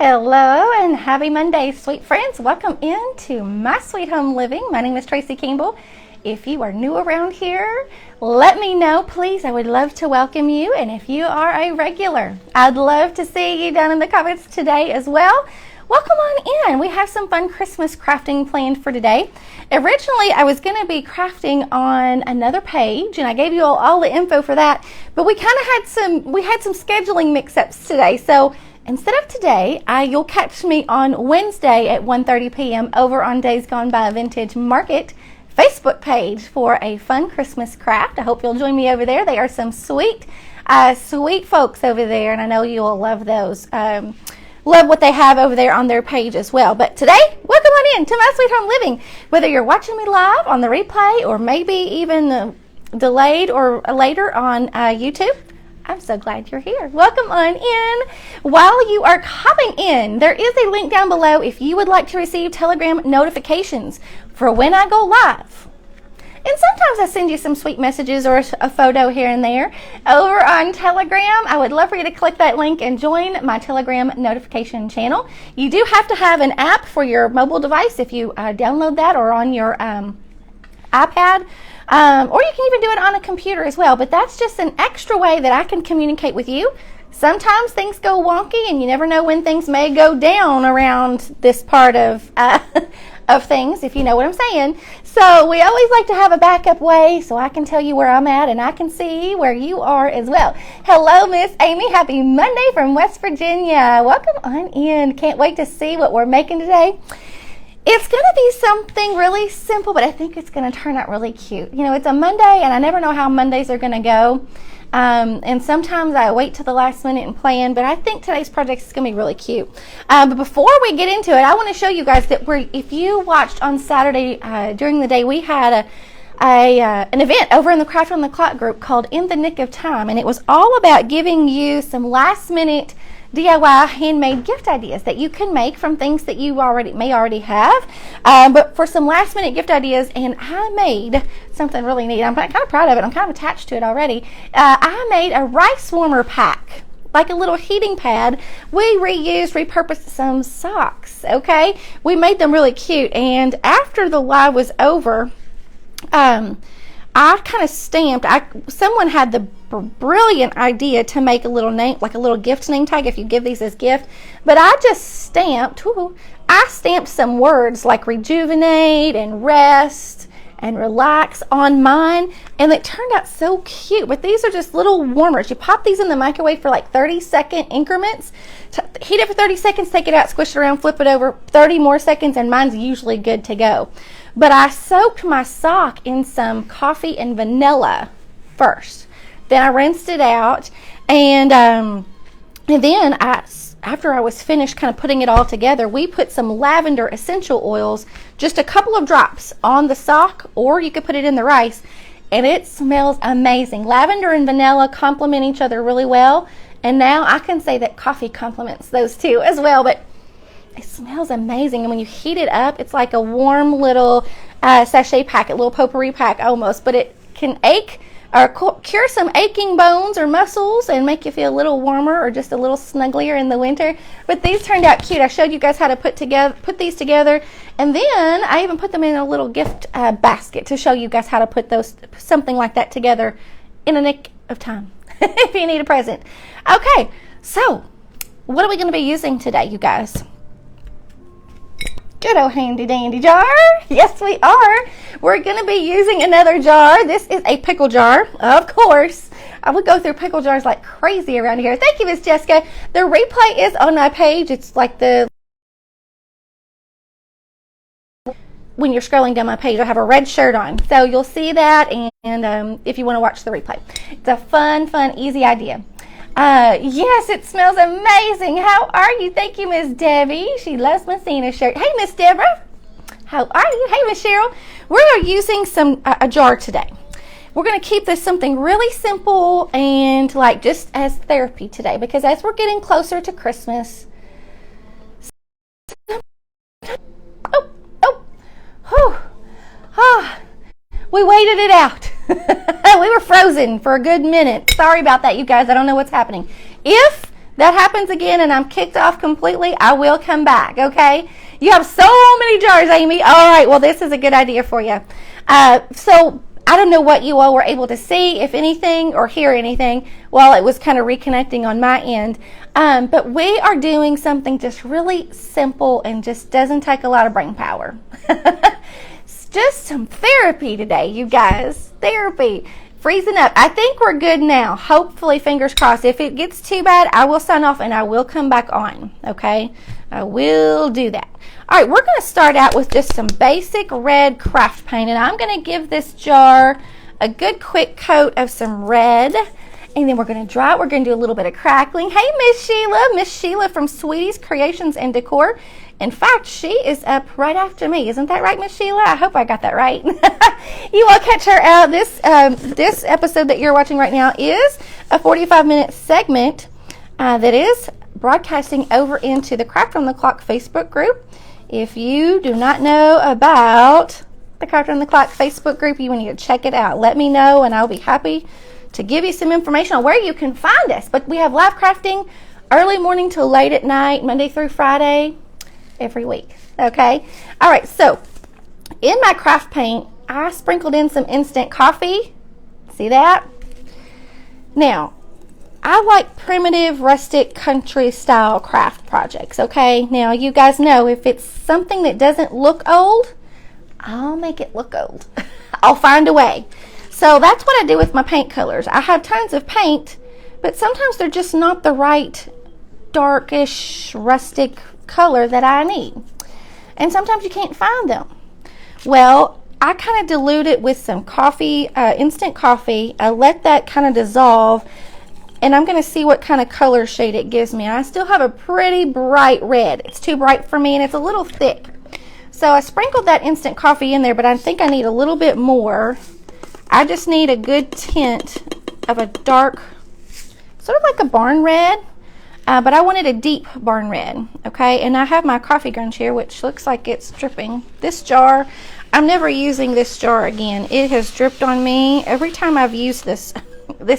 Hello and happy Monday, sweet friends. Welcome into my sweet home living. My name is Tracy Campbell. If you are new around here, let me know, please. I would love to welcome you. And if you are a regular, I'd love to see you down in the comments today as well. Welcome on in. We have some fun Christmas crafting planned for today. Originally, I was going to be crafting on another page, and I gave you all the info for that. But we kind of had some scheduling mix-ups today. So instead of today, you'll catch me on Wednesday at 1:30 p.m. over on Days Gone By Vintage Market Facebook page for a fun Christmas craft. I hope you'll join me over there. They are some sweet folks over there, and I know you'll love those. Love what they have over there on their page as well. But today, welcome on in to My Sweet Home Living. Whether you're watching me live on the replay or maybe even delayed or later on YouTube, I'm so glad you're here. Welcome on in. While you are hopping in, there is a link down below if you would like to receive Telegram notifications for when I go live. And sometimes I send you some sweet messages or a photo here and there over on Telegram. I would love for you to click that link and join my Telegram notification channel. You do have to have an app for your mobile device if you download that, or on your iPad. Or you can even do it on a computer as well. But that's just an extra way that I can communicate with you. Sometimes things go wonky and you never know when things may go down around this part of things, if you know what I'm saying. So we always like to have a backup way so I can tell you where I'm at and I can see where you are as well. Hello, Miss Amy. Happy Monday from West Virginia. Welcome on in. Can't wait to see what we're making today. It's going to be something really simple, but I think it's going to turn out really cute. You know, it's a Monday, and I never know how Mondays are going to go. And sometimes I wait till the last minute and plan, but I think today's project is going to be really cute. But before we get into it, I want to show you guys that if you watched on Saturday during the day, we had an event over in the Craft on the Clock group called In the Nick of Time, and it was all about giving you some last minute DIY handmade gift ideas that you can make from things that you may already have, but for some last minute gift ideas. And I made something really neat. I'm kind of proud of it. I'm kind of attached to it already. I made a rice warmer pack, like a little heating pad. We repurposed some socks. Okay, we made them really cute. And after the live was over, I kind of stamped. Someone had the brilliant idea to make a little name, like a little gift name tag if you give these as gift. But I just stamped. I stamped some words like rejuvenate and rest and relax on mine, and it turned out so cute. But these are just little warmers. You pop these in the microwave for like 30-second increments. Heat it for 30 seconds, take it out, squish it around, flip it over, 30 more seconds, and mine's usually good to go. But I soaked my sock in some coffee and vanilla first. Then I rinsed it out, and then after I was finished kind of putting it all together, we put some lavender essential oils, just a couple of drops on the sock, or you could put it in the rice, and it smells amazing. Lavender and vanilla complement each other really well, and now I can say that coffee complements those two as well. But it smells amazing, and when you heat it up, it's like a warm little sachet packet, little potpourri pack almost, but it can cure some aching bones or muscles and make you feel a little warmer or just a little snugglier in the winter. But these turned out cute. I showed you guys how to put these together, and then I even put them in a little gift basket to show you guys how to put something like that together in a nick of time if you need a present. Okay, so what are we going to be using today, you guys? Good old handy dandy jar. Yes, we are. We're going to be using another jar. This is a pickle jar, of course. I would go through pickle jars like crazy around here. Thank you, Miss Jessica. The replay is on my page. It's like when you're scrolling down my page, I have a red shirt on. So you'll see that, and if you want to watch the replay. It's a fun, easy idea. Yes, it smells amazing. How are you? Thank you, Miss Debbie. She loves my Santa shirt. Hey, Miss Deborah. How are you? Hey, Miss Cheryl. We're using a jar today. We're going to keep this something really simple and like just as therapy today, because as we're getting closer to Christmas, we waited it out. We were frozen for a good minute. Sorry about that, you guys. I don't know what's happening. If that happens again and I'm kicked off completely, I will come back, okay? You have so many jars, Amy. All right, well, this is a good idea for you. So I don't know what you all were able to see, if anything, or hear anything while it was kind of reconnecting on my end. But we are doing something just really simple and just doesn't take a lot of brain power. It's just some therapy today, you guys. Therapy. Freezing up. I think we're good now. Hopefully, fingers crossed. If it gets too bad, I will sign off and I will come back on. Okay? I will do that. All right, we're going to start out with just some basic red craft paint, and I'm going to give this jar a good quick coat of some red, and then we're going to dry it. We're going to do a little bit of crackling. Hey, Miss Sheila from Sweetie's Creations and Decor. In fact, she is up right after me. Isn't that right, Miss Sheila? I hope I got that right. You all catch her out. This episode that you're watching right now is a 45-minute segment that is broadcasting over into the Craft on the Clock Facebook group. If you do not know about the Craft on the Clock Facebook group, you need to check it out. Let me know, and I'll be happy to give you some information on where you can find us. But we have live crafting early morning till late at night, Monday through Friday, every week. Okay? All right, so in my craft paint, I sprinkled in some instant coffee. See that? Now, I like primitive, rustic, country style craft projects, okay? Now, you guys know if it's something that doesn't look old, I'll make it look old. I'll find a way. So that's what I do with my paint colors. I have tons of paint, but sometimes they're just not the right darkish, rustic color that I need. And sometimes you can't find them. Well, I kind of dilute it with some coffee, instant coffee. I let that kind of dissolve, and I'm going to see what kind of color shade it gives me. I still have a pretty bright red. It's too bright for me, and it's a little thick. So I sprinkled that instant coffee in there, but I think I need a little bit more. I just need a good tint of a dark, sort of like a barn red, but I wanted a deep barn red, okay? And I have my coffee grounds here, which looks like it's dripping. This jar, I'm never using this jar again. It has dripped on me every time I've used this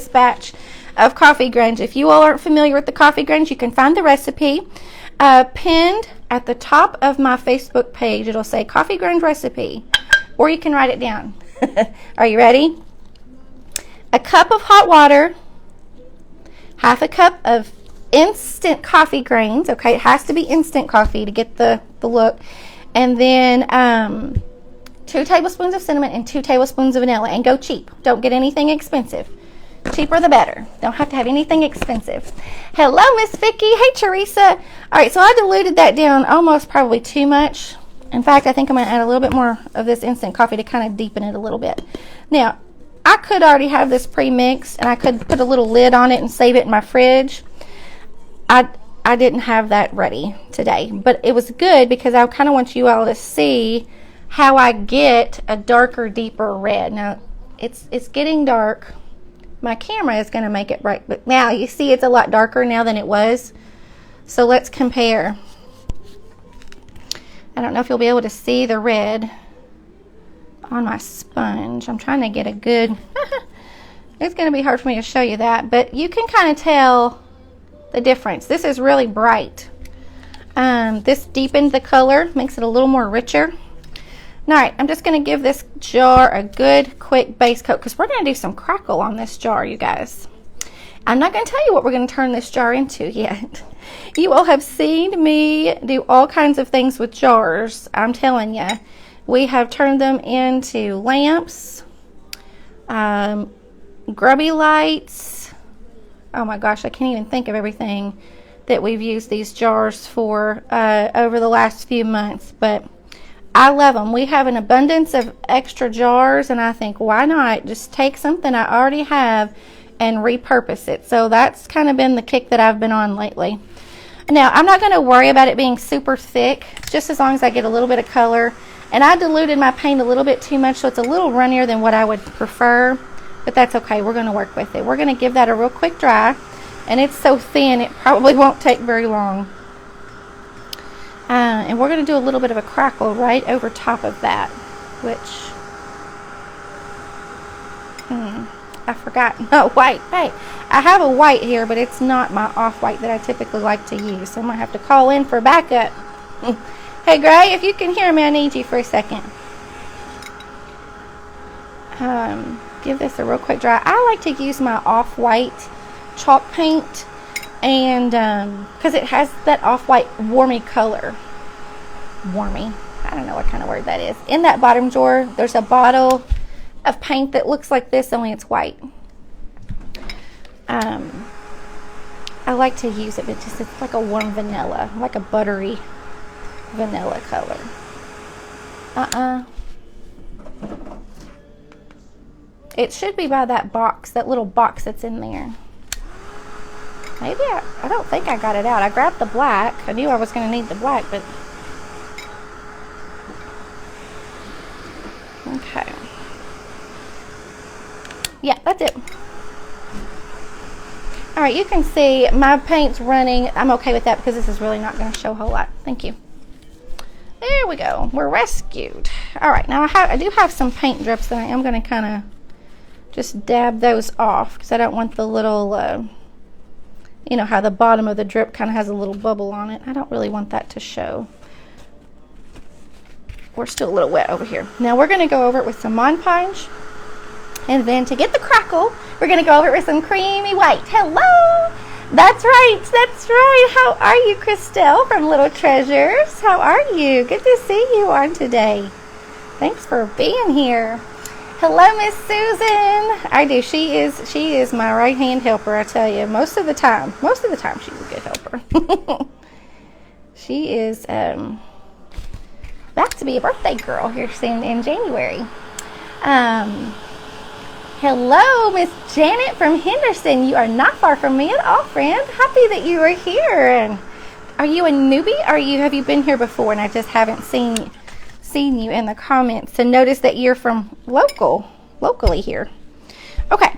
batch of coffee grounds. If you all aren't familiar with the coffee grounds, you can find the recipe pinned at the top of my Facebook page. It'll say coffee ground recipe, or you can write it down. Are you ready? A cup of hot water, half a cup of instant coffee grains. Okay, it has to be instant coffee to get the look. And then 2 tablespoons of cinnamon and 2 tablespoons of vanilla. And go cheap. Don't get anything expensive. Cheaper the better. Don't have to have anything expensive. Hello, Miss Vicky. Hey, Teresa. All right, so I diluted that down almost probably too much. In fact, I think I'm going to add a little bit more of this instant coffee to kind of deepen it a little bit. Now, I could already have this pre-mixed, and I could put a little lid on it and save it in my fridge. I didn't have that ready today, but it was good because I kind of want you all to see how I get a darker, deeper red. Now, it's getting dark. My camera is going to make it bright, but now you see it's a lot darker now than it was. So let's compare. I don't know if you'll be able to see the red on my sponge. I'm trying to get a good, it's going to be hard for me to show you that, but you can kind of tell the difference. This is really bright. This deepened the color, makes it a little more richer. All right, I'm just going to give this jar a good quick base coat because we're going to do some crackle on this jar, you guys. I'm not going to tell you what we're going to turn this jar into yet. You all have seen me do all kinds of things with jars. I'm telling you. We have turned them into lamps, grubby lights. Oh my gosh, I can't even think of everything that we've used these jars for over the last few months, but I love them. We have an abundance of extra jars, and I think, why not just take something I already have and repurpose it? So that's kind of been the kick that I've been on lately. Now, I'm not going to worry about it being super thick, just as long as I get a little bit of color. And I diluted my paint a little bit too much, so it's a little runnier than what I would prefer. But that's okay. We're going to work with it. We're going to give that a real quick dry. And it's so thin, it probably won't take very long. And we're going to do a little bit of a crackle right over top of that, which I forgot. No, white. Hey, I have a white here, but it's not my off-white that I typically like to use. So I'm going to have to call in for backup. Hey, Gray, if you can hear me, I need you for a second. Give this a real quick dry. I like to use my off-white chalk paint, and because it has that off-white warmy color. Warmy. I don't know what kind of word that is. In that bottom drawer, there's a bottle of paint that looks like this, only it's white. I like to use it, but just it's like a warm vanilla, like a buttery vanilla color. It should be by that box, that little box that's in there. Maybe I don't think I got it out. I grabbed the black. I knew I was going to need the black, but okay. Yeah, that's it. All right, you can see my paint's running. I'm okay with that because this is really not going to show a whole lot. Thank you. There we go. We're rescued. All right, now I do have some paint drips that I am going to kind of just dab those off because I don't want the little, you know how the bottom of the drip kind of has a little bubble on it. I don't really want that to show. We're still a little wet over here. Now we're going to go over it with some Mod Podge. And then to get the crackle, we're going to go over it with some creamy white. Hello! That's right, that's right. How are you, Christelle from Little Treasures? How are you? Good to see you on today. Thanks for being here. Hello, Miss Susan. I do. She is my right-hand helper, I tell you. Most of the time she's a good helper. She is back to be a birthday girl here soon in January. Hello, Miss Janet from Henderson. You are not far from me at all, friend. Happy that you are here. And are you a newbie, or have you been here before and I just haven't seen you in the comments to notice that you're from locally here? Okay,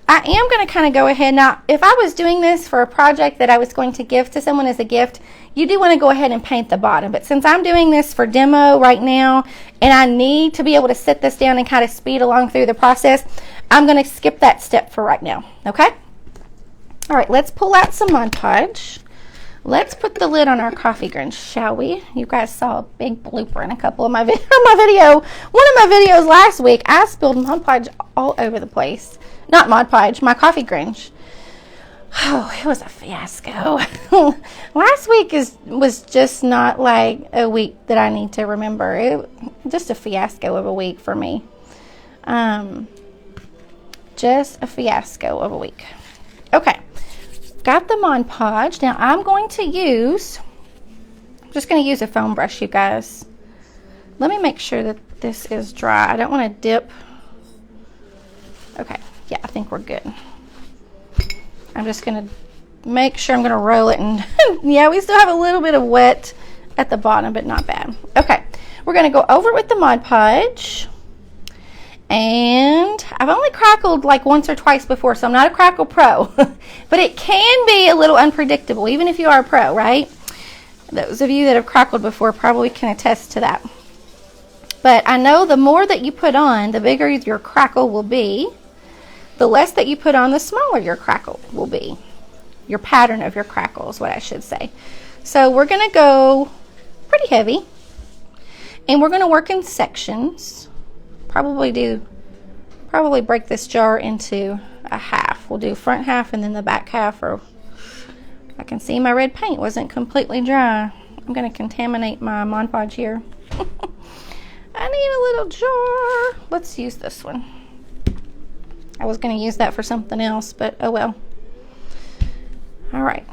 I am going to kind of go ahead now. If I was doing this for a project that I was going to give to someone as a gift, you do want to go ahead and paint the bottom. But since I'm doing this for demo right now and I need to be able to sit this down and kind of speed along through the process, I'm going to skip that step for right now. Okay? All right, let's pull out some Mod Podge. Let's put the lid on our coffee grounds, shall we? You guys saw a big blooper in a couple of my video. One of my videos last week, I spilled Mod Podge all over the place. Not Mod Podge, my coffee grounds. Oh, it was a fiasco. Last week was just not like a week that I need to remember. Just a fiasco of a week for me. Just a fiasco of a week. Okay, got the Mod Podge. Now I'm just going to use a foam brush, you guys. Let me make sure that this is dry. I don't want to dip. Okay, yeah, I think we're good. I'm just going to make sure I'm going to roll it, and yeah, we still have a little bit of wet at the bottom, but not bad. Okay, we're going to go over it with the Mod Podge. And I've only crackled like once or twice before, so I'm not a crackle pro. But it can be a little unpredictable, even if you are a pro, right? Those of you that have crackled before probably can attest to that. But I know the more that you put on, the bigger your crackle will be. The less that you put on, the smaller your crackle will be. Your pattern of your crackle is what I should say. So we're going to go pretty heavy. And we're going to work in sections. Probably break this jar into a half. We'll do front half and then the back half. Or I can see my red paint wasn't completely dry. I'm going to contaminate my Mod Podge here. I need a little jar. Let's use this one. I was going to use that for something else, but oh well. All right.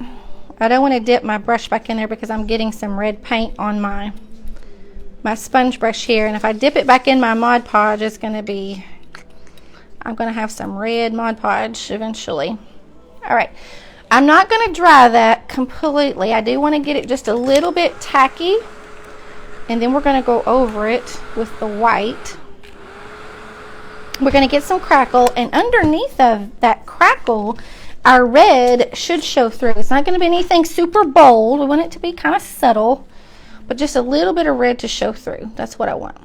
I don't want to dip my brush back in there because I'm getting some red paint on my sponge brush here, and if I dip it back in my Mod Podge, I'm going to have some red Mod Podge eventually. All right, I'm not going to dry that completely. I do want to get it just a little bit tacky, and then we're going to go over it with the white. We're going to get some crackle, and underneath of that crackle, our red should show through. It's not going to be anything super bold. We want it to be kind of subtle, but just a little bit of red to show through. That's what I want.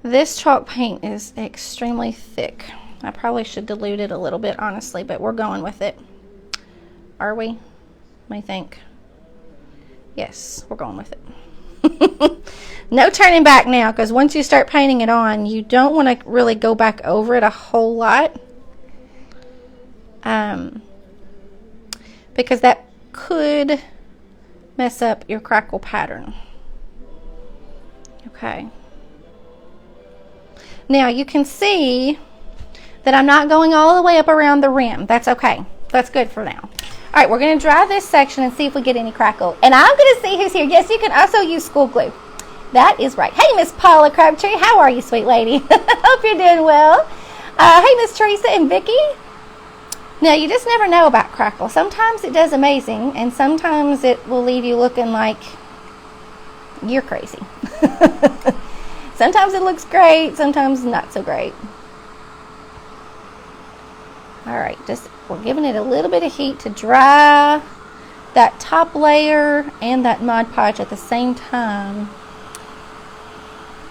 This chalk paint is extremely thick. I probably should dilute it a little bit, honestly, but we're going with it. Are we? What do you think? Yes, we're going with it. No turning back now, because once you start painting it on, you don't want to really go back over it a whole lot. Because that could mess up your crackle pattern. Okay. Now you can see that I'm not going all the way up around the rim. That's okay. That's good for now. All right, we're going to dry this section and see if we get any crackle. And I'm going to see who's here. Yes, you can also use school glue. That is right. Hey, Miss Paula Crabtree. How are you, sweet lady? Hope you're doing well. Hey, Miss Teresa and Vicki. Now, you just never know about crackle. Sometimes it does amazing, and sometimes it will leave you looking like you're crazy. Sometimes it looks great, sometimes not so great. All right, we're giving it a little bit of heat to dry that top layer and that Mod Podge at the same time.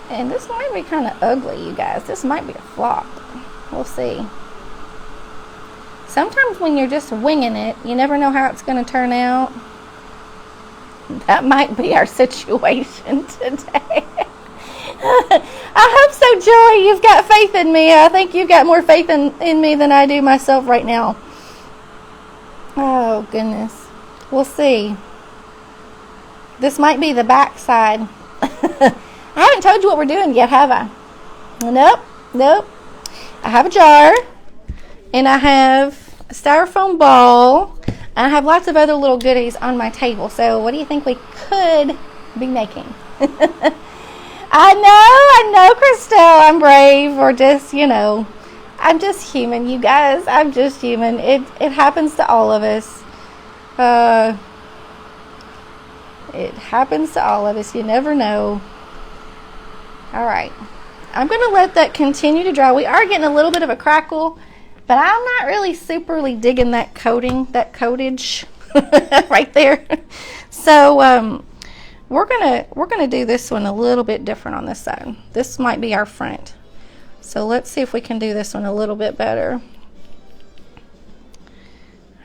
And this might be kind of ugly, you guys. This might be a flop. We'll see. Sometimes when you're just winging it, you never know how it's going to turn out. That might be our situation today. I hope so, Joy. You've got faith in me. I think you've got more faith in me than I do myself right now. Oh, goodness. We'll see. This might be the back side. I haven't told you what we're doing yet, have I? Nope. Nope. I have a jar, and I have a styrofoam ball, and I have lots of other little goodies on my table. So what do you think we could be making? I know, Christelle, I'm brave, or just, you know, I'm just human, you guys. I'm just human. It happens to all of us. It happens to all of us. You never know. All right. I'm going to let that continue to dry. We are getting a little bit of a crackle, but I'm not really superly digging that coating, that coatage right there. So, we're gonna do this one a little bit different on this side. This might be our front. So let's see if we can do this one a little bit better.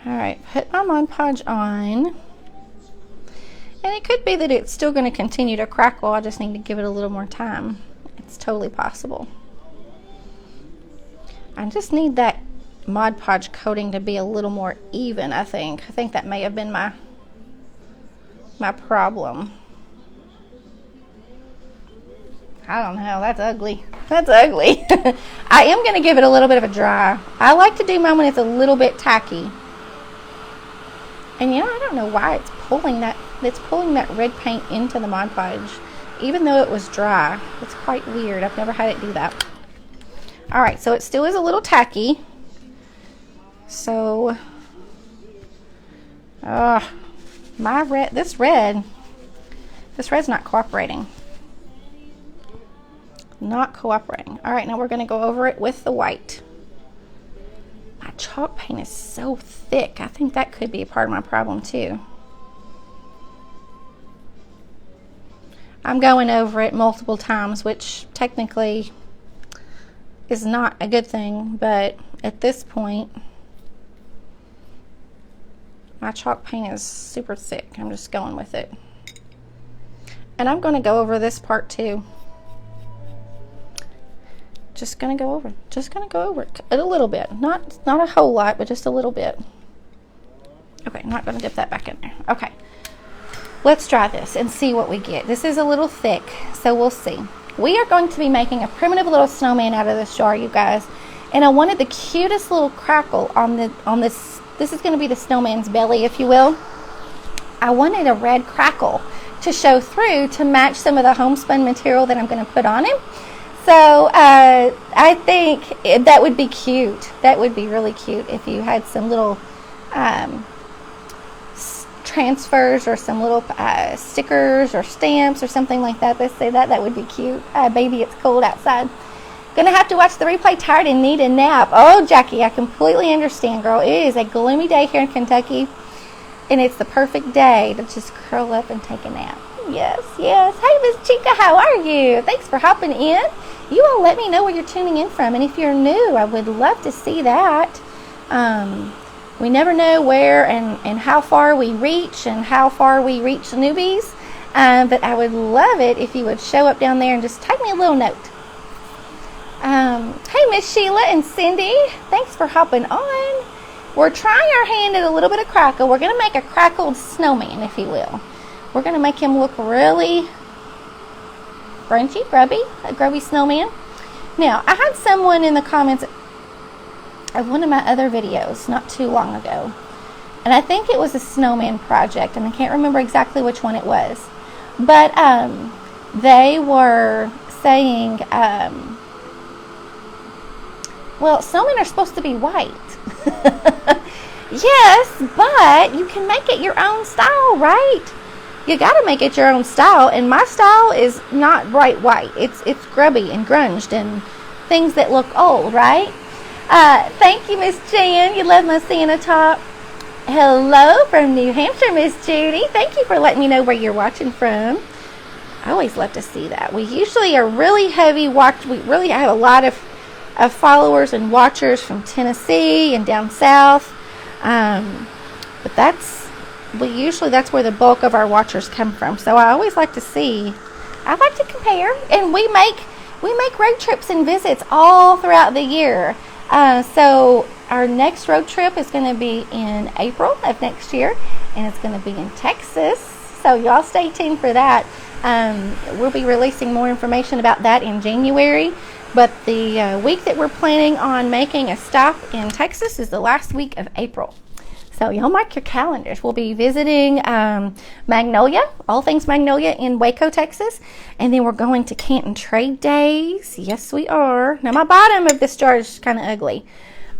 All right, put my Mod Podge on. And it could be that it's still going to continue to crackle. I just need to give it a little more time. It's totally possible. I just need that Mod Podge coating to be a little more even, I think. I think that may have been my problem. I don't know. That's ugly. That's ugly. I am going to give it a little bit of a dry. I like to do mine when it's a little bit tacky. And you know, I don't know why it's pulling that red paint into the Mod Podge, even though it was dry. It's quite weird. I've never had it do that. All right, so it still is a little tacky. So, this red's not cooperating. Not cooperating. All right, now we're going to go over it with the white. My chalk paint is so thick. I think that could be a part of my problem too. I'm going over it multiple times, which technically is not a good thing, but at this point, my chalk paint is super thick. I'm just going with it. And I'm going to go over this part too. Just going to go over it a little bit. Not a whole lot, but just a little bit. Okay, I'm not going to dip that back in there. Okay. Let's try this and see what we get. This is a little thick, so we'll see. We are going to be making a primitive little snowman out of this jar, you guys. And I wanted the cutest little crackle on this. This is going to be the snowman's belly, if you will. I wanted a red crackle to show through to match some of the homespun material that I'm going to put on him. So I think that would be cute. That would be really cute if you had some little transfers or some little stickers or stamps or something like that. Let's say that would be cute. Baby, it's cold outside. Gonna have to watch the replay, tired and need a nap. Oh, Jackie, I completely understand, girl. It is a gloomy day here in Kentucky, and it's the perfect day to just curl up and take a nap. Yes, yes. Hey, Miss Chica, how are you? Thanks for hopping in. You all let me know where you're tuning in from, and if you're new, I would love to see that. We never know where and how far we reach and how far we reach newbies, but I would love it if you would show up down there and just type me a little note. Hey, Miss Sheila and Cindy, thanks for hopping on. We're trying our hand at a little bit of crackle. We're going to make a crackled snowman, if you will. We're going to make him look really grubby, a grubby snowman. Now, I had someone in the comments of one of my other videos not too long ago, and I think it was a snowman project, and I can't remember exactly which one it was, but they were saying, well, snowmen are supposed to be white. Yes, but you can make it your own style, right? You got to make it your own style, and my style is not bright white. It's grubby and grunged and things that look old, right? Thank you, Miss Jan. You love my Santa top. Hello from New Hampshire, Miss Judy. Thank you for letting me know where you're watching from. I always love to see that. We usually are really heavy watch. We really have a lot of followers and watchers from Tennessee and down south. But that's where the bulk of our watchers come from. So I always like to see. I like to compare, and we make road trips and visits all throughout the year. So our next road trip is going to be in April of next year, and it's going to be in Texas. So y'all stay tuned for that. We'll be releasing more information about that in January. But the week that we're planning on making a stop in Texas is the last week of April. So y'all mark your calendars. We'll be visiting Magnolia, all things Magnolia in Waco, Texas. And then we're going to Canton Trade Days. Yes, we are. Now, my bottom of this jar is kind of ugly.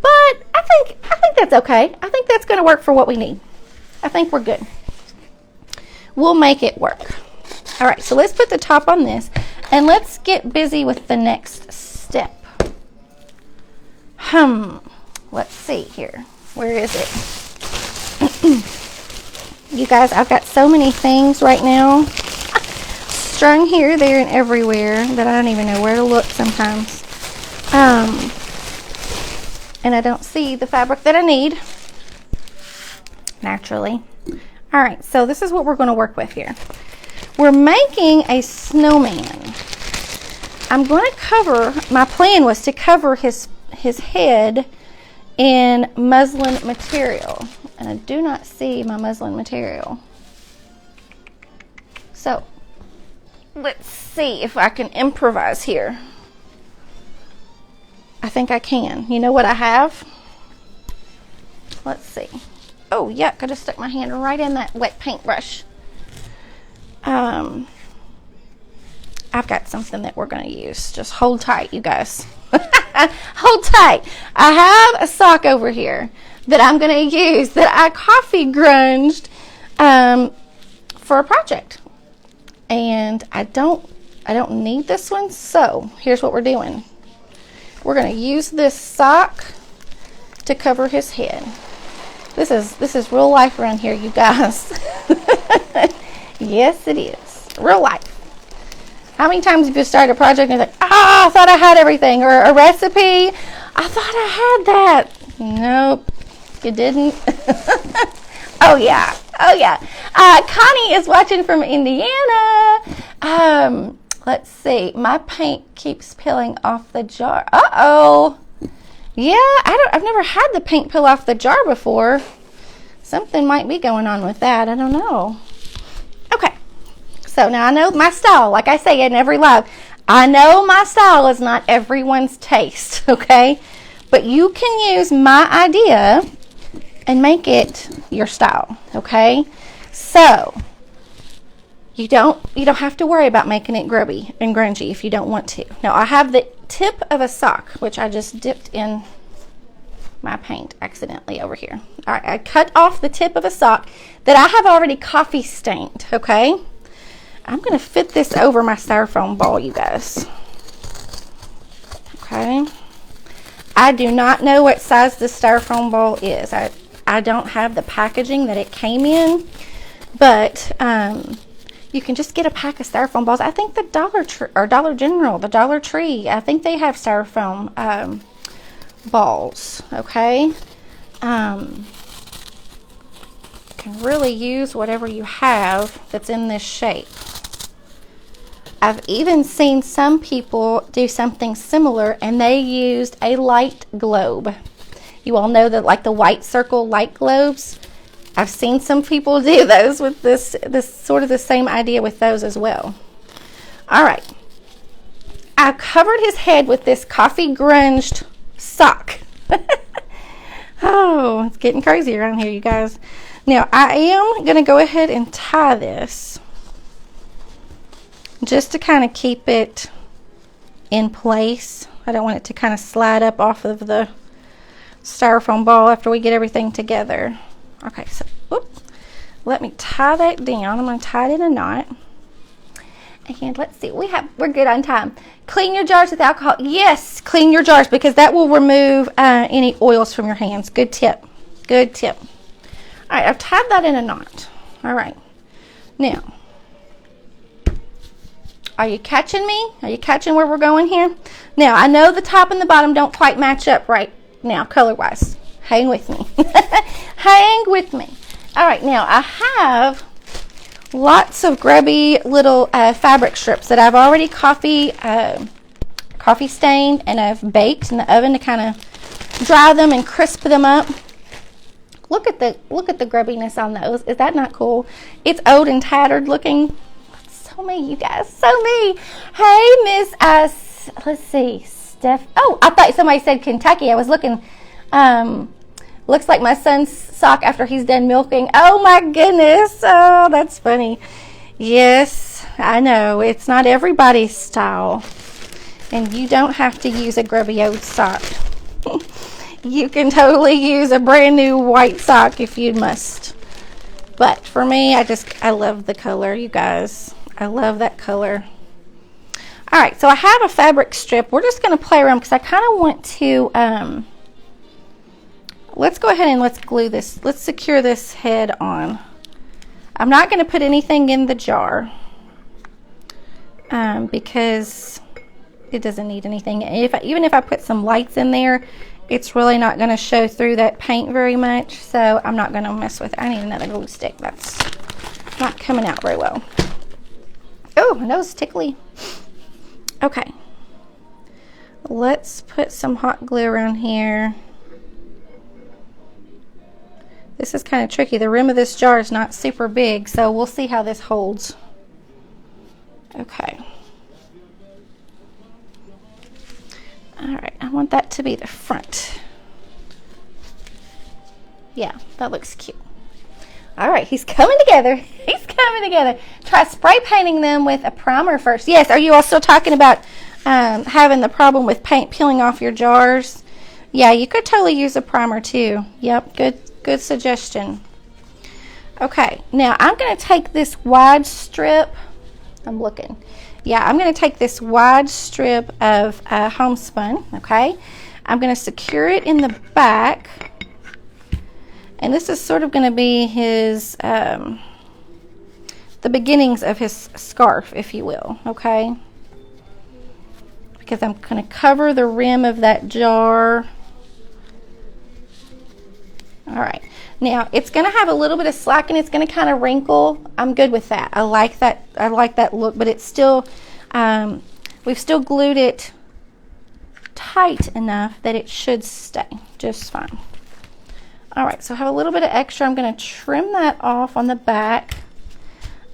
But I think that's okay. I think that's going to work for what we need. I think we're good. We'll make it work. All right, so let's put the top on this. And let's get busy with the next step. Let's see here. Where is it? You guys, I've got so many things right now strung here, there, and everywhere that I don't even know where to look sometimes. And I don't see the fabric that I need, naturally. All right, so this is what we're going to work with here. We're making a snowman. I'm going to cover, my plan was to cover his head in muslin material. And I do not see my muslin material. So, let's see if I can improvise here. I think I can. You know what I have? Let's see. Oh, yuck, I just stuck my hand right in that wet paintbrush. I've got something that we're going to use. Just hold tight, you guys. Hold tight. I have a sock over here that I'm going to use that I coffee grunged for a project. And I don't need this one, so here's what we're doing. We're going to use this sock to cover his head. This is real life around here, you guys. Yes, it is. Real life. How many times have you started a project and you're like, I thought I had everything, or a recipe, I thought I had that. Nope, you didn't. Oh yeah. Connie is watching from Indiana. Let's see. My paint keeps peeling off the jar. Uh-oh. Yeah, I've never had the paint peel off the jar before. Something might be going on with that. I don't know. Okay. So now I know my style. Like I say in every live, I know my style is not everyone's taste, okay? But you can use my idea and make it your style, okay? So you don't have to worry about making it grubby and grungy if you don't want to. Now I have the tip of a sock, which I just dipped in my paint accidentally over here. All right, I cut off the tip of a sock that I have already coffee stained, okay? I'm going to fit this over my styrofoam ball, you guys. Okay. I do not know what size the styrofoam ball is. I don't have the packaging that it came in, but You can just get a pack of styrofoam balls. I think the Dollar General, the Dollar Tree, I think they have styrofoam balls, okay? You can really use whatever you have that's in this shape. I've even seen some people do something similar, and they used a light globe. You all know that, like the white circle light globes. I've seen some people do those with this sort of the same idea with those as well. All right. I covered his head with this coffee grunged sock. Oh, it's getting crazy around here, you guys. Now, I am going to go ahead and tie this just to kind of keep it in place. I don't want it to kind of slide up off of the styrofoam ball after we get everything together. Okay, so let me tie that down. I'm going to tie it in a knot. And let's see, we're good on time. Clean your jars with alcohol. Yes, clean your jars, because that will remove any oils from your hands. Good tip. Good tip. All right, I've tied that in a knot. All right. Now, are you catching me? Are you catching where we're going here? Now, I know the top and the bottom don't quite match up right now, color-wise. Hang with me. Hang with me. All right, now I have lots of grubby little fabric strips that I've already coffee stained, and I've baked in the oven to kind of dry them and crisp them up. Look at the grubbiness on those. Is that not cool? It's old and tattered looking. So me, you guys. So me. Hey, Miss let's see, Steph. Oh, I thought somebody said Kentucky. I was looking. Looks like my son's sock after he's done milking. Oh my goodness. Oh, that's funny. Yes, I know. It's not everybody's style. And you don't have to use a grubby old sock. You can totally use a brand new white sock if you must. But for me, I love the color, you guys. I love that color. All right, so I have a fabric strip. We're just going to play around because I kind of want to, let's go ahead and let's glue this. Let's secure this head on. I'm not going to put anything in the jar because it doesn't need anything. Even if I put some lights in there, it's really not going to show through that paint very much, so I'm not going to mess with it. I need another glue stick. That's not coming out very well. Oh, my nose is tickly. Okay. Let's put some hot glue around here. This is kind of tricky. The rim of this jar is not super big, so we'll see how this holds. Okay. All right, I want that to be the front. Yeah, that looks cute. All right, he's coming together. He's coming together. Try spray painting them with a primer first. Yes, are you all still talking about having the problem with paint peeling off your jars? Yeah, you could totally use a primer too. Yep, good suggestion. Okay, now I'm going to take this wide strip. I'm looking. Yeah, I'm going to take this wide strip of homespun, okay? I'm going to secure it in the back. And this is sort of going to be his, the beginnings of his scarf, if you will, okay? Because I'm going to cover the rim of that jar. All right. Now, it's going to have a little bit of slack and it's going to kind of wrinkle. I'm good with that. I like that look, but it's still, we've still glued it tight enough that it should stay just fine. All right, so I have a little bit of extra. I'm going to trim that off on the back.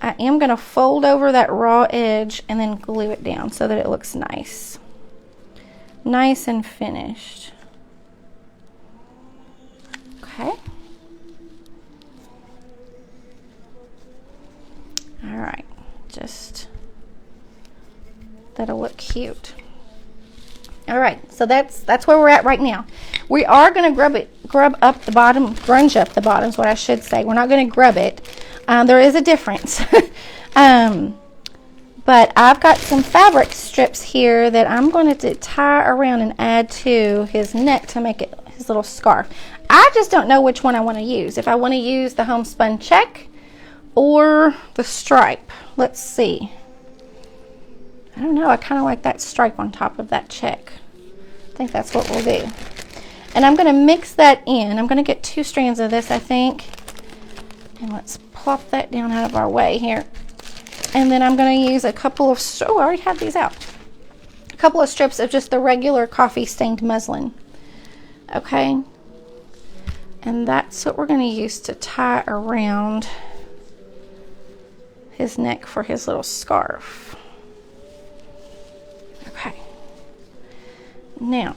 I am going to fold over that raw edge and then glue it down so that it looks nice. Nice and finished. Okay. All right, just, that'll look cute. All right, so that's where we're at right now. We are going to grunge up the bottom is what I should say. We're not going to grub it. There is a difference. But I've got some fabric strips here that I'm going to tie around and add to his neck to make it his little scarf. I just don't know which one I want to use. If I want to use the homespun check or the stripe. let's see. I don't know, I kind of like that stripe on top of that check. I think that's what we'll do. And I'm going to mix that in. I'm going to get 2 strands of this, I think. And let's plop that down out of our way here. And then I'm going to use a couple of, oh, I already had these out. A couple of strips of just the regular coffee stained muslin. Okay. And that's what we're going to use to tie around his neck for his little scarf. Okay. Now,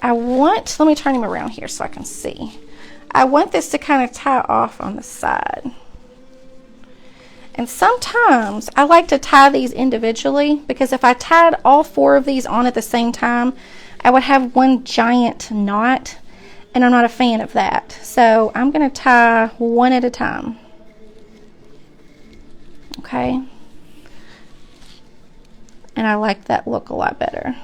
let me turn him around here so I can see. I want this to kind of tie off on the side. And sometimes I like to tie these individually, because if I tied all 4 of these on at the same time, I would have one giant knot, and I'm not a fan of that. So I'm going to tie one at a time. Okay. And I like that look a lot better.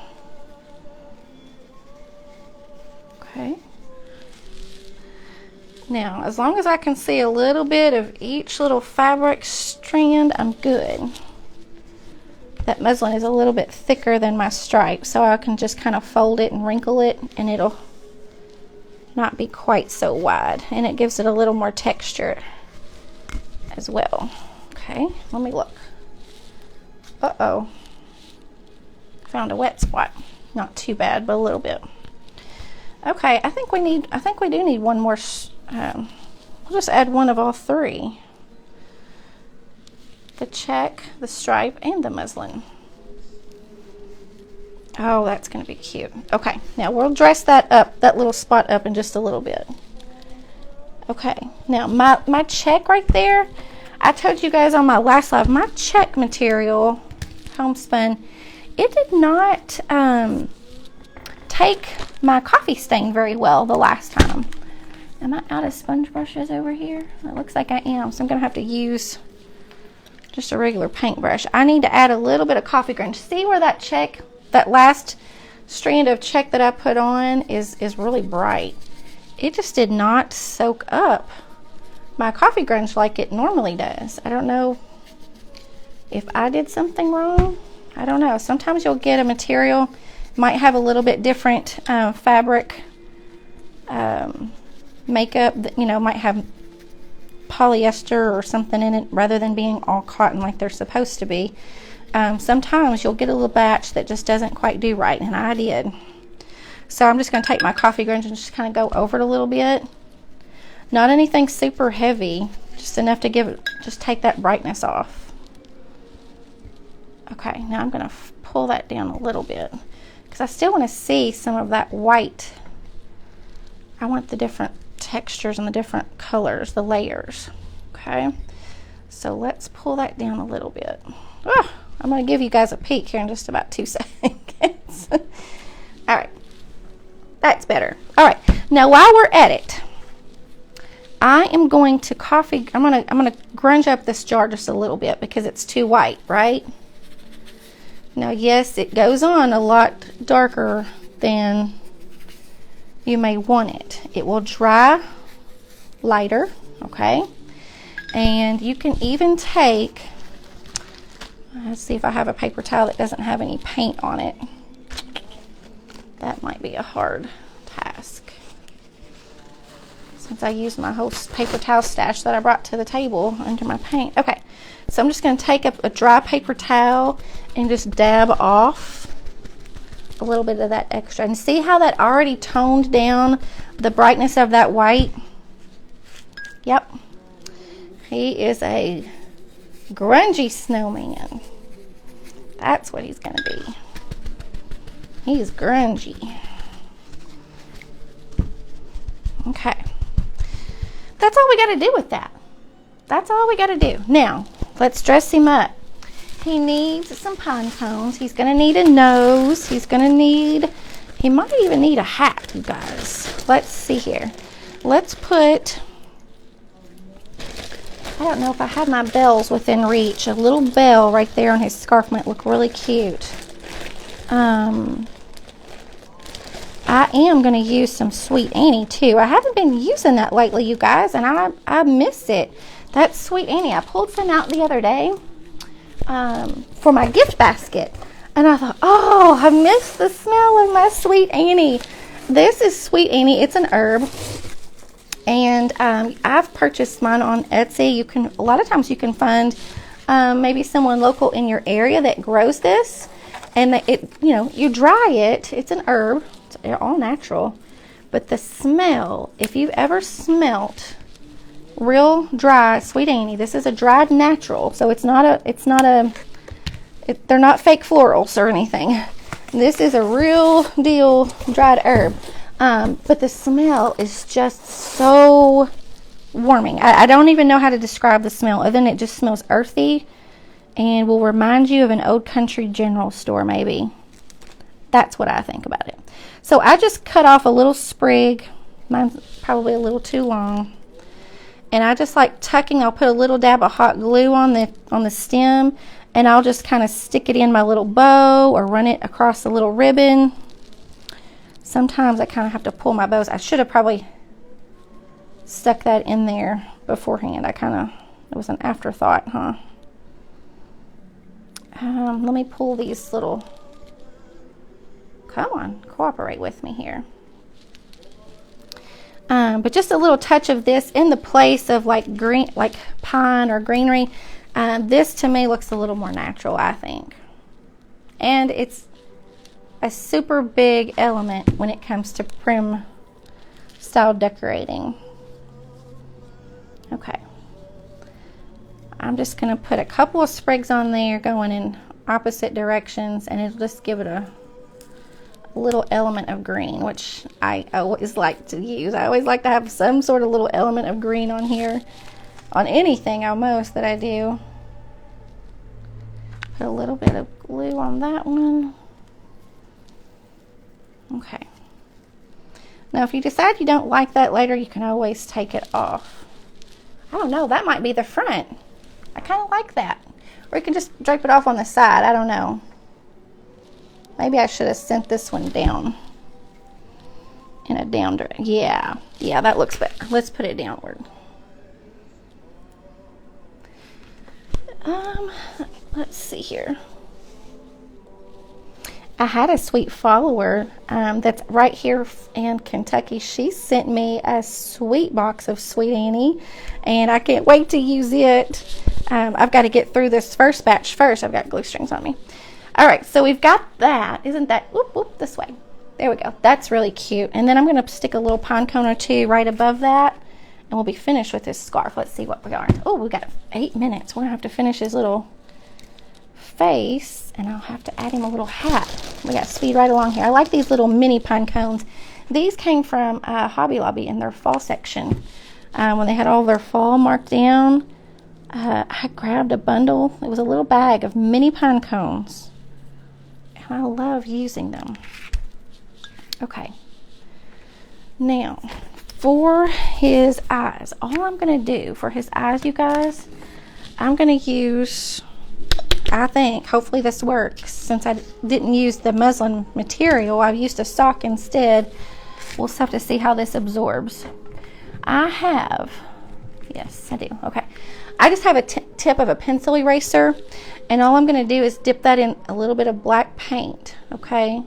Okay. Now, as long as I can see a little bit of each little fabric strand, I'm good. That muslin is a little bit thicker than my stripe, so I can just kind of fold it and wrinkle it, and it'll not be quite so wide, and it gives it a little more texture as well. Okay, let me look. Uh-oh. Found a wet spot. Not too bad, but a little bit. Okay, I think we do need one more. We'll just add one of all 3. The check, the stripe, and the muslin. Oh, that's going to be cute. Okay, now we'll dress that up, that little spot up in just a little bit. Okay, now my check right there, I told you guys on my last live, my check material, homespun, it did not take my coffee stain very well the last time. Am I out of sponge brushes over here? It looks like I am, so I'm going to have to use just a regular paintbrush. I need to add a little bit of coffee ground. See where that check, that last strand of check that I put on is really bright. It just did not soak up my coffee grunge like it normally does. I don't know if I did something wrong. I don't know. Sometimes you'll get a material, might have a little bit different fabric makeup that, you know, might have polyester or something in it rather than being all cotton like they're supposed to be. Sometimes you'll get a little batch that just doesn't quite do right, and I did. So I'm just going to take my coffee grunge and just kind of go over it a little bit. Not anything super heavy, just enough to give it, just take that brightness off. Okay, now I'm going to pull that down a little bit because I still want to see some of that white. I want the different textures and the different colors, the layers. Okay, so let's pull that down a little bit. Oh, I'm going to give you guys a peek here in just about 2 seconds. All right, that's better. All right, now while we're at it, I am going to I'm gonna grunge up this jar just a little bit because it's too white, right? Now, yes, it goes on a lot darker than you may want it. It will dry lighter, okay? And you can even take, let's see if I have a paper towel that doesn't have any paint on it. That might be a hard task, since I used my whole paper towel stash that I brought to the table under my paint. Okay, so I'm just going to take a dry paper towel and just dab off a little bit of that extra. And see how that already toned down the brightness of that white? Yep. He is a grungy snowman. That's what he's going to be. He's grungy. Okay. That's all we got to do with that. That's all we got to do. Now, let's dress him up. He needs some pine cones. He's going to need a nose. He might even need a hat, you guys. Let's see here. Let's put, I don't know if I have my bells within reach. A little bell right there on his scarf might look really cute. I am going to use some Sweet Annie too. I haven't been using that lately, you guys, and I miss it. That's Sweet Annie. I pulled some out the other day. for my gift basket. And I thought, oh, I miss the smell of my Sweet Annie. This is Sweet Annie. It's an herb. And I've purchased mine on Etsy. A lot of times you can find maybe someone local in your area that grows this. And you dry it. It's an herb. It's all natural. But the smell, if you've ever smelt real dry Sweet Annie, this is a dried natural. So they're not fake florals or anything. This is a real deal dried herb. But the smell is just so warming. I don't even know how to describe the smell other than it just smells earthy and will remind you of an old country general store maybe. That's what I think about it. So I just cut off a little sprig. Mine's probably a little too long. And I just like tucking, I'll put a little dab of hot glue on the stem, and I'll just kind of stick it in my little bow or run it across a little ribbon. Sometimes I kind of have to pull my bows. I should have probably stuck that in there beforehand. It was an afterthought, huh? Let me pull these little, come on, cooperate with me here. But just a little touch of this in the place of like green, like pine or greenery. This to me looks a little more natural, I think. And it's a super big element when it comes to prim style decorating. Okay. I'm just going to put a couple of sprigs on there going in opposite directions, and it'll just give it a little element of green, which I always like to use. I always like to have some sort of little element of green on here, on anything almost that I do. Put a little bit of glue on that one. Okay. Now if you decide you don't like that later, you can always take it off. I don't know, that might be the front. I kind of like that. Or you can just drape it off on the side. I don't know. Maybe I should have sent this one down in a down direction. Yeah, that looks better. Let's put it downward. Let's see here. I had a sweet follower that's right here in Kentucky. She sent me a sweet box of Sweet Annie, and I can't wait to use it. I've got to get through this first batch first. I've got glue strings on me. All right, so we've got that. Isn't that, whoop, this way. There we go. That's really cute. And then I'm going to stick a little pine cone or two right above that, and we'll be finished with this scarf. Let's see what we got. Oh, we got 8 minutes. We're going to have to finish his little face, and I'll have to add him a little hat. We got to speed right along here. I like these little mini pine cones. These came from Hobby Lobby in their fall section. When they had all their fall marked down, I grabbed a bundle. It was a little bag of mini pine cones. I love using them. Okay. Now, for his eyes, all I'm going to do for his eyes, you guys, I'm going to use, I think, hopefully this works. Since I didn't use the muslin material, I've used a sock instead. We'll just have to see how this absorbs. Yes, I do. Okay. I just have a tip of a pencil eraser, and all I'm going to do is dip that in a little bit of black paint, okay?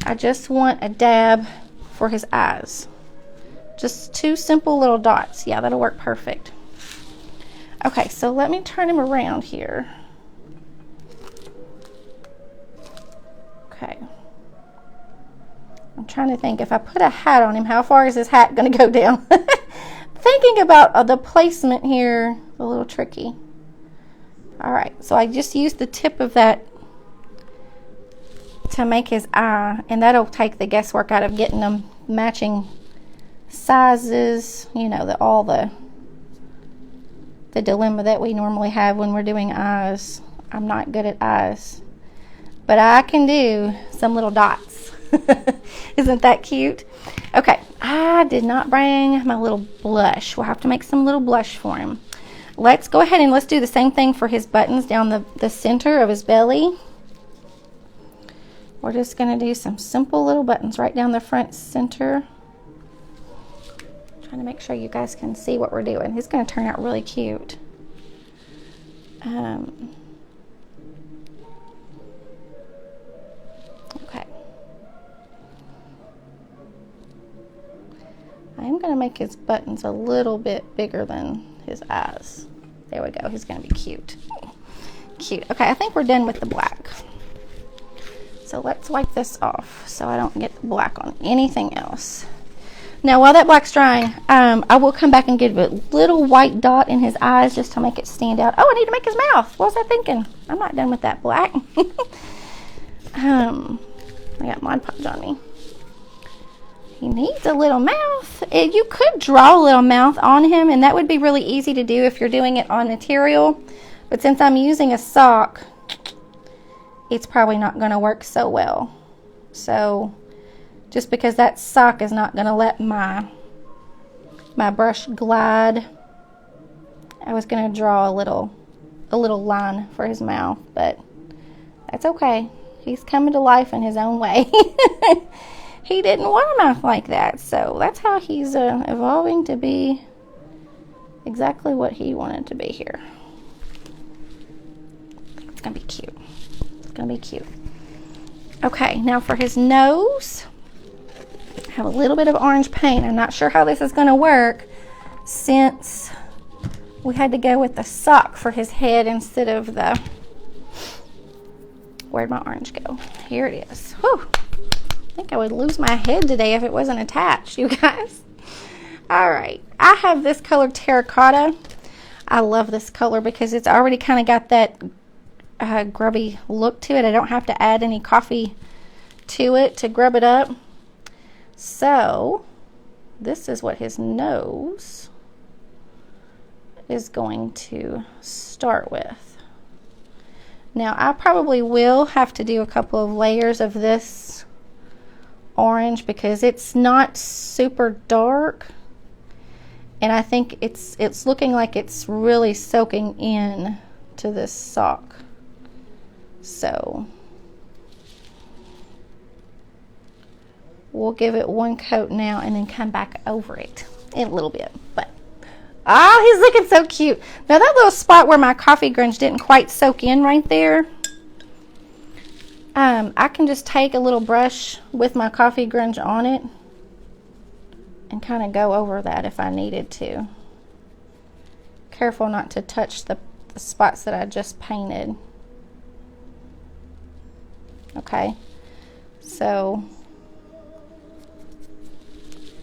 I just want a dab for his eyes. Just 2 simple little dots. Yeah, that'll work perfect. Okay, so let me turn him around here. Okay. I'm trying to think, if I put a hat on him, how far is his hat going to go down? Thinking about the placement here, a little tricky. All right, so I just used the tip of that to make his eye, and that'll take the guesswork out of getting them matching sizes, you know, all the dilemma that we normally have when we're doing eyes. I'm not good at eyes, but I can do some little dots. Isn't that cute? Okay, I did not bring my little blush. We'll have to make some little blush for him. Let's go ahead and let's do the same thing for his buttons down the center of his belly. We're just going to do some simple little buttons right down the front center. Trying to make sure you guys can see what we're doing. He's going to turn out really cute. make his buttons a little bit bigger than his eyes. There we go. He's going to be cute. Cute. Okay, I think we're done with the black. So let's wipe this off so I don't get black on anything else. Now, while that black's drying, I will come back and give a little white dot in his eyes just to make it stand out. Oh, I need to make his mouth. What was I thinking? I'm not done with that black. I got Mod Podge on me. He needs a little mouth. You could draw a little mouth on him, and that would be really easy to do if you're doing it on material. But since I'm using a sock, it's probably not going to work so well. So just because that sock is not going to let my brush glide, I was going to draw a little line for his mouth, but that's okay. He's coming to life in his own way. He didn't want a mouth like that, so that's how he's evolving to be exactly what he wanted to be here. It's gonna be cute. It's gonna be cute. Okay, now for his nose, I have a little bit of orange paint. I'm not sure how this is gonna work since we had to go with the sock for his head instead of the... Where'd my orange go? Here it is. Whew. I think I would lose my head today if it wasn't attached, you guys. All right, I have this color terracotta. I love this color because it's already kind of got that grubby look to it. I don't have to add any coffee to it to grub it up. So this is what his nose is going to start with. Now I probably will have to do a couple of layers of this orange because it's not super dark, and I think it's looking like it's really soaking in to this sock. So we'll give it one coat now and then come back over it in a little bit. But oh, he's looking so cute. Now that little spot where my coffee grunge didn't quite soak in right there, I can just take a little brush with my coffee grunge on it and kind of go over that if I needed to. Careful not to touch the spots that I just painted. Okay, so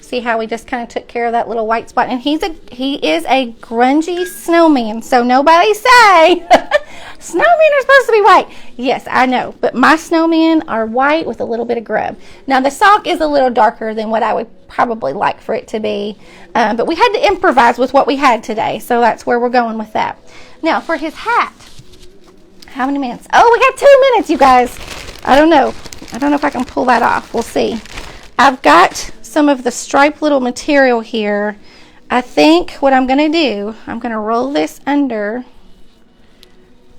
see how we just kind of took care of that little white spot? And he is a grungy snowman, so nobody say snowmen are supposed to be white. Yes, I know, but my snowmen are white with a little bit of grub. Now the sock is a little darker than what I would probably like for it to be, but we had to improvise with what we had today, so that's where we're going with that. Now for his hat, how many minutes? Oh, we got 2 minutes, you guys. I don't know if I can pull that off. We'll see. I've got some of the striped little material here. I think what I'm going to do, I'm going to roll this under.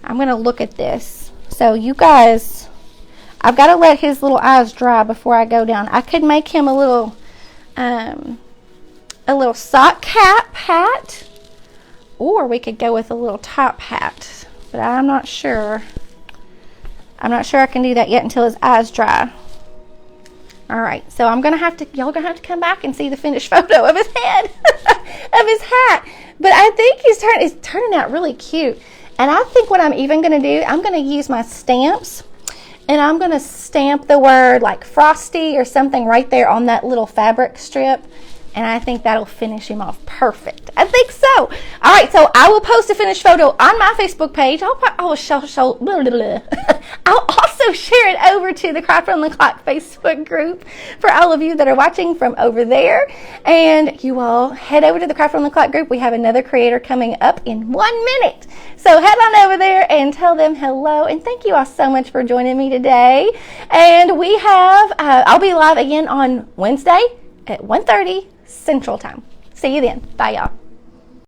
I'm going to look at this. So you guys, I've got to let his little eyes dry before I go down. I could make him a little sock cap hat, or we could go with a little top hat, but I'm not sure. I'm not sure I can do that yet until his eyes dry. All right, so y'all gonna have to come back and see the finished photo of his head, of his hat. But I think he's turning out really cute. And I think what I'm even gonna do, I'm gonna use my stamps, and I'm gonna stamp the word like Frosty or something right there on that little fabric strip. And I think that'll finish him off perfect. I think so. All right, so I will post a finished photo on my Facebook page. I'll also share it over to the Craft on the Clock Facebook group for all of you that are watching from over there. And you all head over to the Craft on the Clock group. We have another creator coming up in 1 minute. So head on over there and tell them hello. And thank you all so much for joining me today. And we have, I'll be live again on Wednesday at 1:30 Central Time. See you then. Bye, y'all.